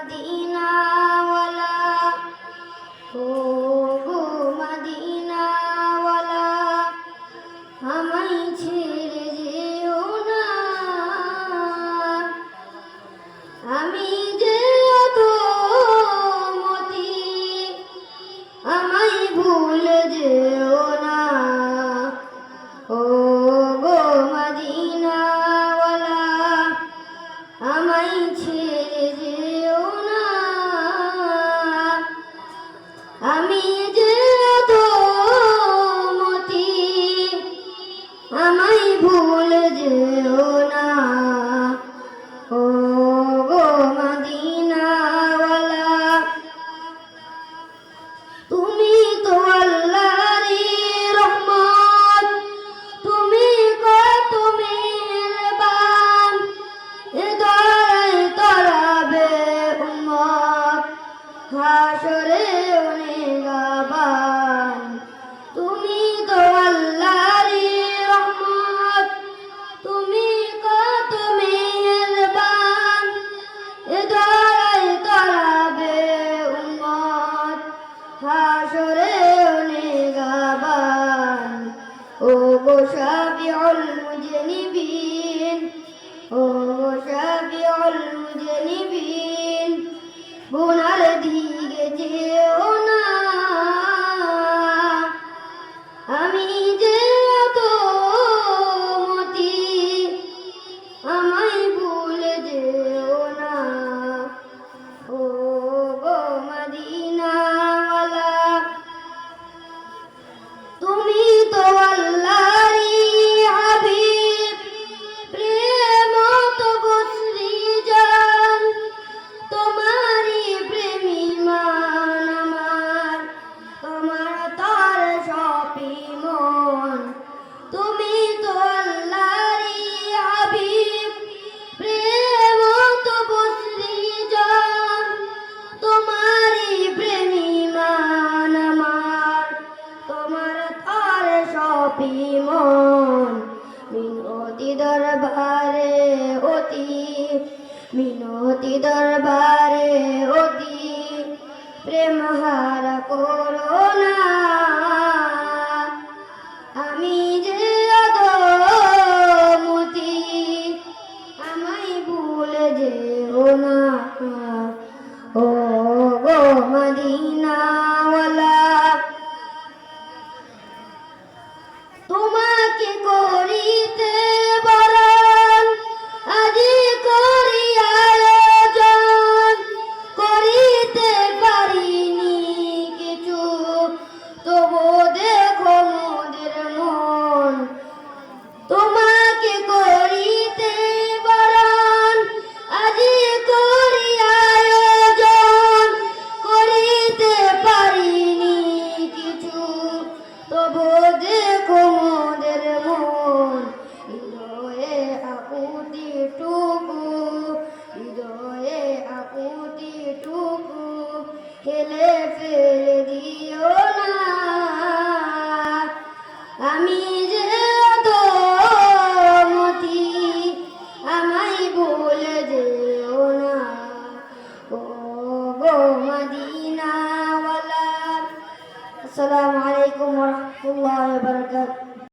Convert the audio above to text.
মদিনাওয়ালা, ও গো মদিনাওয়ালা, আমায় ছেড়ে যেও না। আমি যে অধমতি, আমায় ভুলে যেও না। ও গো মদিনাওয়ালা, আমায় ছেড়ে যেও না। আমি যে অধমতি, আমায় ভুলে যেও না। ও গো মদিনাওয়ালা, তুমি তো আল্লাহরই রহমত, তুমি কত মেহেরবান, এ দয়ায় তরাবে উম্মত, হাসরে নেগাবান। তুমি তো আল্লাহরই রহমত, তুমি কত মেহেরবান, এ দয়ায় তরাবে উম্মত, হাসরে নেগাবান। ও গো শাফিউল মুজনিবিন, ও গো শাফিউল মুজনিবিন, গুনার দিকে যেও না। আমি যে অধমতি, আমায় ভুলে যেও না। ও গো মদিনাওয়ালা, তুমি তো আল্লাহরই হাবিব, প্রেম তো বসরি জান, তোমারই প্রেমী মান আমার, তোমার তার সপি মন। তুমি তো আল্লাহরই হাবিব, প্রেম তো বসরি জান, তোমারই প্রেমী মান আমার, তোমার তার সপি মন। মিনতি দরবারে অতি, মিনতি দরবারে অতি, প্রেম হারা করো না। আমি যে অধমতি, আমায় ভুলে যেও না। ও গো মদিনাওয়ালা, তোমাকে করিতে বরণ, আজি করি আয়োজন, করিতে পারিনি কিছু, তবু দেখো মোদের মন। তোমাকে করিতে বরণ, আজি করি আয়োজন, করিতে পারিনি কিছু, তবু দেখো মোদের মন। হৃদয়ে আকুতি টু